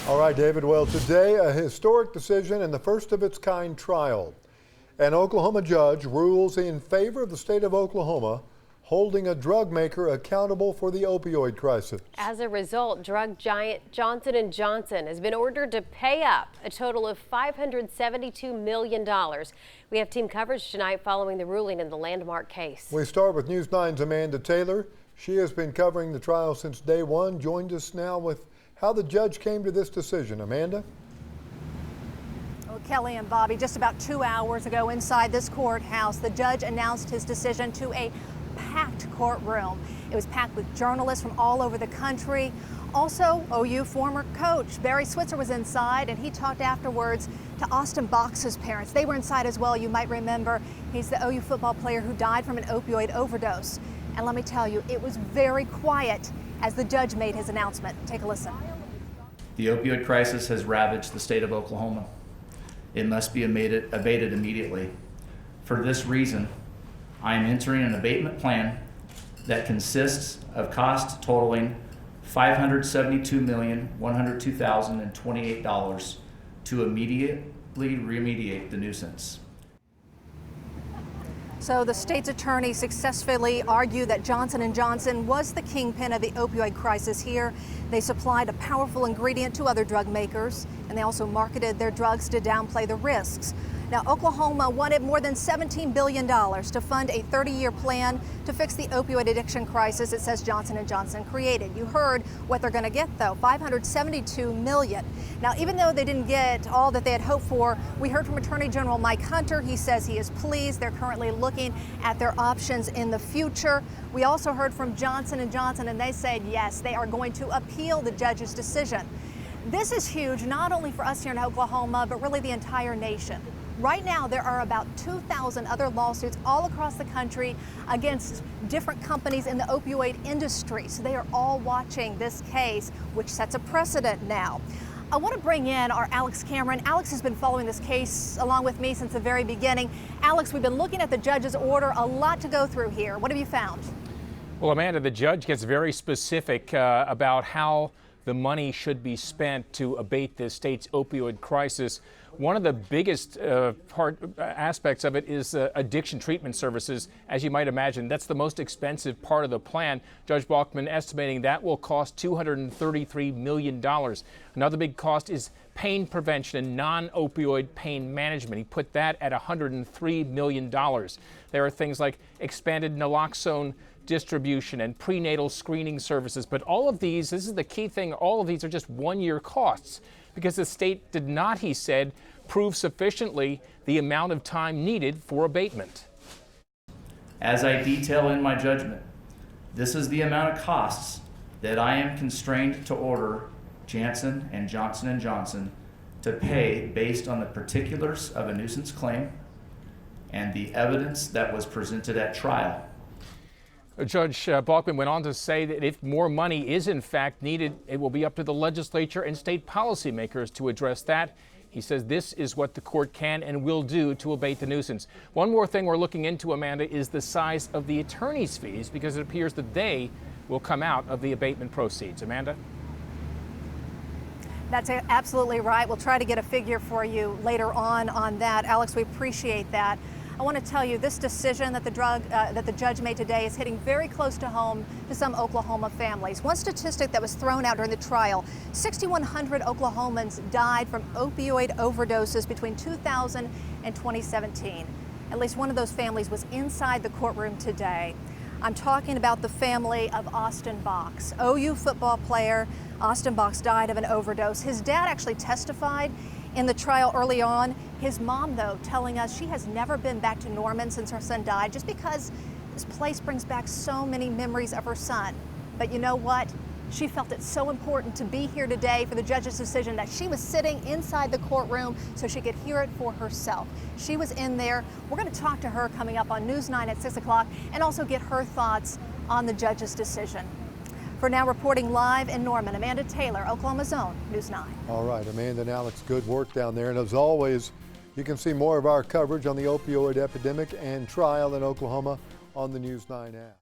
All right, David. Well, today, a historic decision in the first of its kind trial. An Oklahoma judge rules in favor of the state of Oklahoma, holding a drug maker accountable for the opioid crisis. As a result, drug giant Johnson & Johnson has been ordered to pay up a total of $572 million. We have team coverage tonight following the ruling in the landmark case. We start with News 9's Amanda Taylor. She has been covering the trial since day one. Joined us now with how the judge came to this decision. Amanda? Well, Kelly and Bobby, just about 2 hours ago inside this courthouse, the judge announced his decision to a packed courtroom. It was packed with journalists from all over the country. Also, OU former coach Barry Switzer was inside, and he talked afterwards to Austin Box's parents. They were inside as well. You might remember he's the OU football player who died from an opioid overdose. And let me tell you, it was very quiet as the judge made his announcement. Take a listen. The opioid crisis has ravaged the state of Oklahoma. It must be abated immediately. For this reason, I am entering an abatement plan that consists of costs totaling $572,102,028 to immediately remediate the nuisance. So the state's attorney successfully argued that Johnson & Johnson was the kingpin of the opioid crisis here. They supplied a powerful ingredient to other drug makers, and they also marketed their drugs to downplay the risks. Now, Oklahoma wanted more than $17 billion to fund a 30-year plan to fix the opioid addiction crisis it says Johnson & Johnson created. You heard what they're going to get, though, $572 million. Now, even though they didn't get all that they had hoped for, we heard from Attorney General Mike Hunter. He says he is pleased. They're currently looking at their options in the future. We also heard from Johnson & Johnson, and they said, yes, they are going to appeal the judge's decision. This is huge, not only for us here in Oklahoma, but really the entire nation. Right now, there are about 2,000 other lawsuits all across the country against different companies in the opioid industry. So they are all watching this case, which sets a precedent now. I want to bring in our Alex Cameron. Alex has been following this case along with me since the very beginning. Alex, we've been looking at the judge's order, a lot to go through here. What have you found? Well, Amanda, the judge gets very specific about how the money should be spent to abate the state's opioid crisis. One of the biggest aspects of it is addiction treatment services. As you might imagine, that's the most expensive part of the plan. Judge Balkman estimating that will cost $233 million. Another big cost is pain prevention and non-opioid pain management. He put that at $103 million. There are things like expanded naloxone distribution and prenatal screening services. But all of these, this is the key thing, all of these are just one-year costs because the state did not, he said, prove sufficiently the amount of time needed for abatement. As I detail in my judgment, this is the amount of costs that I am constrained to order Johnson & Johnson to pay based on the particulars of a nuisance claim and the evidence that was presented at trial. Judge Balkman went on to say that if more money is in fact needed, it will be up to the legislature and state policymakers to address that. He says this is what the court can and will do to abate the nuisance. One more thing we're looking into, Amanda, is the size of the attorney's fees because it appears that they will come out of the abatement proceeds. Amanda? That's absolutely right. We'll try to get a figure for you later on that. Alex, we appreciate that. I want to tell you this decision that the judge made today is hitting very close to home to some Oklahoma families. One statistic that was thrown out during the trial, 6,100 Oklahomans died from opioid overdoses between 2000 and 2017. At least one of those families was inside the courtroom today. I'm talking about the family of Austin Box, OU football player. Austin Box died of an overdose. His dad actually testified in the trial early on. His mom, though, telling us she has never been back to Norman since her son died, just because this place brings back so many memories of her son. But you know what? She felt it so important to be here today for the judge's decision that she was sitting inside the courtroom so she could hear it for herself. She was in there. We're going to talk to her coming up on News 9 at 6 o'clock and also get her thoughts on the judge's decision. For now, reporting live in Norman, Amanda Taylor, Oklahoma's Own News 9. All right, Amanda and Alex, good work down there. And as always, you can see more of our coverage on the opioid epidemic and trial in Oklahoma on the News 9 app.